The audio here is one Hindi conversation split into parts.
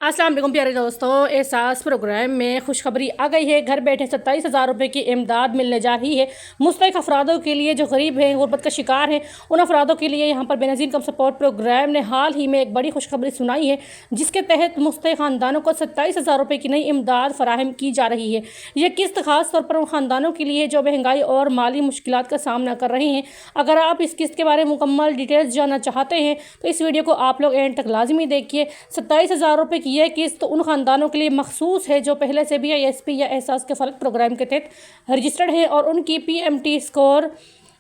अस्सलाम वालेकुम प्यारे दोस्तों, एहसास प्रोग्राम में खुशखबरी आ गई है। घर बैठे 27,000 रुपये की इमदाद मिलने जा रही है मुस्तहिक अफरादों के लिए जो गरीब हैं, गुर्बत का शिकार हैं। उन अफरादों के लिए यहाँ पर बेनज़ीर इनकम सपोर्ट प्रोग्राम ने हाल ही में एक बड़ी खुशखबरी सुनाई है, जिसके तहत मुस्तहिक ख़ानदानों को 27,000 रुपये की नई इमदाद फराहम की जा रही है। यह किस्त खास तौर पर उन ख़ानदानों के लिए जो महंगाई और माली मुश्किलात का सामना कर रहे हैं। अगर आप इस किस्त के बारे में मुकम्मल डिटेल्स जानना चाहते हैं तो इस वीडियो को आप लोग एंड तक लाजमी देखिए। 27,000 रुपये की यह किस्त उन खानदानों के लिए मखसूस है जो पहले से भी ISP या एहसास के फर्क प्रोग्राम के तहत रजिस्टर्ड है और उनकी PMT स्कोर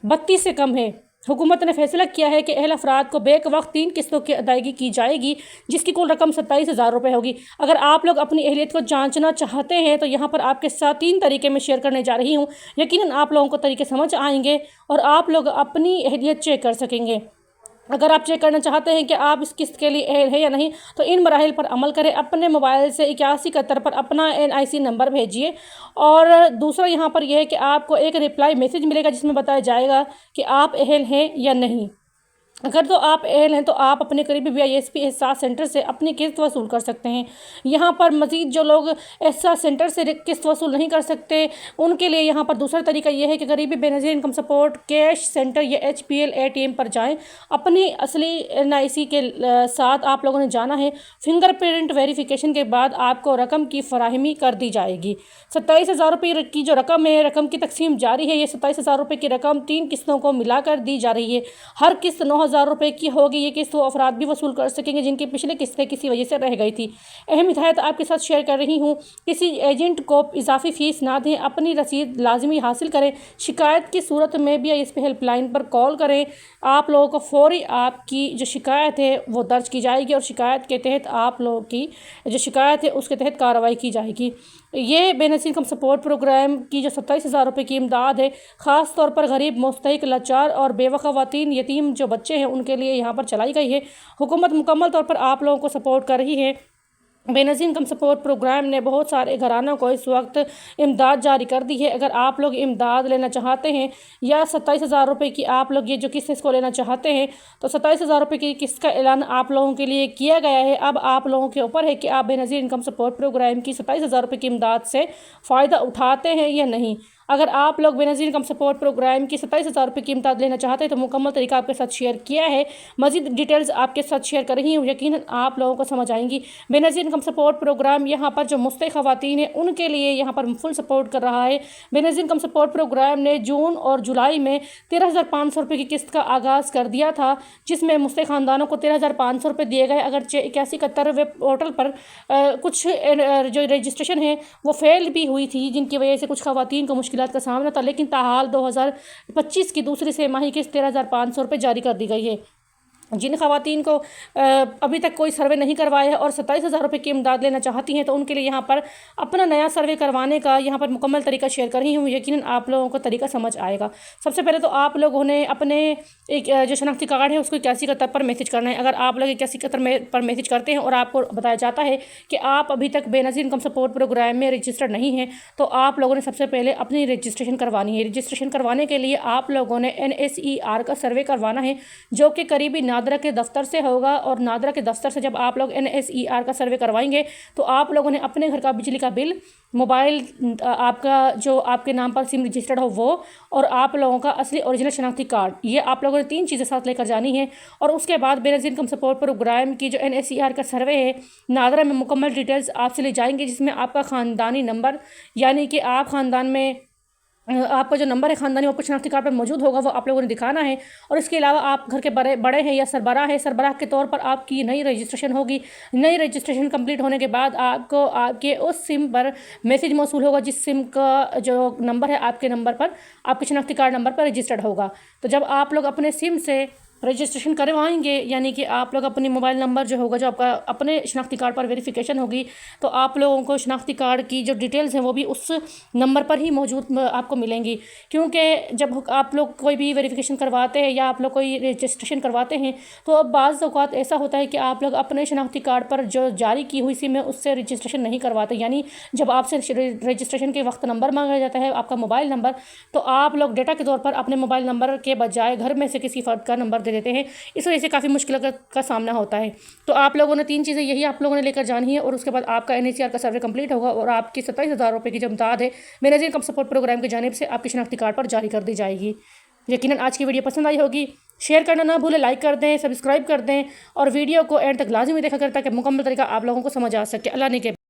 32 से कम है। हुकूमत ने फैसला किया है कि अहल अफराद को बेक वक्त 3 किस्तों की अदायगी की जाएगी, जिसकी कुल रकम 27,000 रुपये होगी। अगर आप लोग अपनी अहलियत को जांचना चाहते हैं तो यहाँ पर आपके साथ 3 तरीके में शेयर करने जा रही हूँ। यकीनन आप लोगों को तरीके समझ आएंगे और आप लोग अपनी अहलियत चेक कर सकेंगे। अगर आप चेक करना चाहते हैं कि आप इस किस्त के लिए अहल है या नहीं तो इन मराहिल पर अमल करें। अपने मोबाइल से 8171 पर अपना NIC नंबर भेजिए और दूसरा यहाँ पर यह है कि आपको एक रिप्लाई मैसेज मिलेगा जिसमें बताया जाएगा कि आप अहल हैं या नहीं। अगर तो आप अहल हैं तो आप अपने करीबी ISP एहसास सेंटर से अपनी किस्त वसूल कर सकते हैं। यहाँ पर मज़ीद जो लोग एहसास सेंटर से किस्त वसूल नहीं कर सकते उनके लिए यहाँ पर दूसरा तरीका यह है कि करीबी Benazir income support cash centre या HPL ATM पर जाएं। अपनी असली NIC के साथ आप लोगों ने जाना है। फिंगरप्रिंट वेरिफिकेशन के बाद आपको रकम की फराहमी कर दी जाएगी। 27,000 रुपये की जो रकम है, रकम की तकसीम जारी है। ये 27,000 रुपये की रकम 3 किस्तों को मिलाकर दी जा रही है। हर किस्त 9,000 रुपये की होगी। ये किस्त वो अफराद भी वसूल कर सकेंगे जिनकी पिछली किस्तें किसी वजह से रह गई थी। अहम हिदायत आपके साथ शेयर कर रही हूँ, किसी एजेंट को इजाफी फ़ीस ना दें। अपनी रसीद लाजमी हासिल करें। शिकायत की सूरत में भी ISP हेल्पलाइन पर कॉल करें। आप लोगों को फ़ौरी आपकी जो शिकायत है वो दर्ज की जाएगी और शिकायत के तहत आप लोगों की जो शिकायत है उसके तहत कार्रवाई की जाएगी। ये बेनज़ीर इनकम सपोर्ट प्रोग्राम की जो 27,000 रुपये की इमदाद है, ख़ास तौर पर गरीब, मुस्तहिक, लाचार और बेवा ख़वातीन, यतीम जो बच्चे हैं उनके लिए यहाँ पर चलाई गई है। हुकूमत मुकम्मल तौर पर आप लोगों को सपोर्ट कर रही है। बेनज़ीर इनकम सपोर्ट प्रोग्राम ने बहुत सारे घरानों को इस वक्त इमदाद जारी कर दी है। अगर आप लोग इमदाद लेना चाहते हैं या 27,000 रुपये की आप लोग ये जो किस्त इसको लेना चाहते हैं तो 27,000 रुपये की किस्त का ऐलान आप लोगों के लिए किया गया है। अब आप लोगों के ऊपर है कि आप बेनज़ीर इनकम सपोर्ट प्रोग्राम की 27,000 रुपये की इमदाद से फ़ायदा उठाते हैं या नहीं। अगर आप लोग बेनज़ीर इनकम सपोर्ट प्रोग्राम की 27,000 रुपये की इमदाद लेना चाहते हैं तो मुकम्मल तरीका आपके साथ शेयर किया है। मज़ीद डिटेल्स आपके साथ शेयर कर रही हूँ, यकीनन आप लोगों को समझ आएंगी। बेनज़ीर इनकम सपोर्ट प्रोग्राम यहाँ पर जो मुस्तहिक ख़वातीन हैं उनके लिए यहाँ पर फुल सपोर्ट कर रहा है। बेनज़ीर इनकम सपोर्ट प्रोग्राम ने जून और जुलाई में 13,500 रुपये की किस्त का आगाज़ कर दिया था, जिसमें मुस्तहिक ख़ानदानों को 13,500 रुपये दिए गए। अगर 8171 वेब पोर्टल पर कुछ जो रजिस्ट्रेशन है वो फेल भी हुई थी, जिनकी वजह से कुछ ख़वातीन को मुश्किल का सामना था, लेकिन ताहाल 2025 की दूसरी तिमाही किस्त 13,500 रुपये जारी कर दी गई है। जिन ख़वातीन को अभी तक कोई सर्वे नहीं करवाया है और 27,000 रुपये की इमदाद लेना चाहती हैं तो उनके लिए यहाँ पर अपना नया सर्वे करवाने का यहाँ पर मुकम्मल तरीका शेयर कर रही हूँ। यकीनन आप लोगों को तरीका समझ आएगा। सबसे पहले तो आप लोगों ने अपने एक जो शनाख्ती कार्ड है उसको 8171 पर मैसेज करना है। अगर आप लोग 8171 पर मैसेज करते हैं और आपको बताया जाता है कि आप अभी तक बेनज़ीर इनकम सपोर्ट प्रोग्राम में रजिस्टर्ड नहीं हैं तो आप लोगों ने सबसे पहले अपनी रजिस्ट्रेशन करवानी है। रजिस्ट्रेशन करवाने के लिए आप लोगों ने NSER का सर्वे करवाना है, जो कि करीबी नादरा के दफ्तर से होगा। और नादरा के दफ्तर से जब आप लोग NSER का सर्वे करवाएंगे तो आप लोगों ने अपने घर का बिजली का बिल, मोबाइल आपका जो आपके नाम पर सिम रजिस्टर्ड हो वो, और आप लोगों का असली ओरिजिनल शनाख्ती कार्ड, ये आप लोगों ने 3 चीज़ें साथ लेकर जानी है। और उसके बाद बेनज़ीर इनकम सपोर्ट प्रोग्राम की जो NSER का सर्वे है नादरा में मुकम्मल डिटेल्स आपसे ले जाएंगे, जिसमें आपका ख़ानदानी नंबर, यानी कि आप ख़ानदान में आपका जो नंबर है ख़ानदानी वो आपको शनाख्ती कार्ड पर मौजूद होगा, वो आप लोगों ने दिखाना है। और इसके अलावा आप घर के बड़े हैं या सरबराह है, सरबराह के तौर पर आपकी नई रजिस्ट्रेशन होगी। नई रजिस्ट्रेशन कंप्लीट होने के बाद आपको आपके उस सिम पर मैसेज मौसूल होगा जिस सिम का जो नंबर है आपके नंबर पर, आपके शनाख्ती कार्ड नंबर पर रजिस्टर्ड होगा। तो जब आप लोग अपने सिम से रजिस्ट्रेशन करवाएंगे, यानी कि आप लोग अपनी मोबाइल नंबर जो होगा जो आपका अपने शनाख्ती कार्ड पर वेरिफिकेशन होगी तो आप लोगों को शनाख्ती कार्ड की जो डिटेल्स हैं वो भी उस नंबर पर ही मौजूद आपको मिलेंगी। क्योंकि जब आप लोग कोई भी वेरिफिकेशन करवाते हैं या आप लोग कोई रजिस्ट्रेशन करवाते हैं तो अब बाज़ औक़ात ऐसा होता है कि आप लोग अपने शनाख्ती कार्ड पर जो जारी की हुई सिम है उससे रजिस्ट्रेशन नहीं करवाते। यानी जब आपसे रजिस्ट्रेशन के वक्त नंबर मांगा जाता है आपका मोबाइल नंबर, तो आप लोग डेटा के तौर पर अपने मोबाइल नंबर के बजाय घर में से किसी फ़र्द का नंबर दे देते हैं। इस वजह से काफ़ी मुश्किल का सामना होता है। तो आप लोगों ने 3 चीज़ें यही आप लोगों ने लेकर जानी है और उसके बाद आपका NACR का सर्वे कंप्लीट होगा और आपकी 27,000 रुपये की जो इमदाद है बेनज़ीर कम सपोर्ट प्रोग्राम की जानिब से आपके शनाख्ती कार्ड पर जारी कर दी जाएगी। यकीनन आज की वीडियो पसंद आई होगी। शेयर करना ना भूलें, लाइक कर दें, सब्सक्राइब कर दें और वीडियो को एंड तक लाजमी देखा करें ताकि मुकम्मल तरीका आप लोगों को समझ आ सके। अल्लाह ने के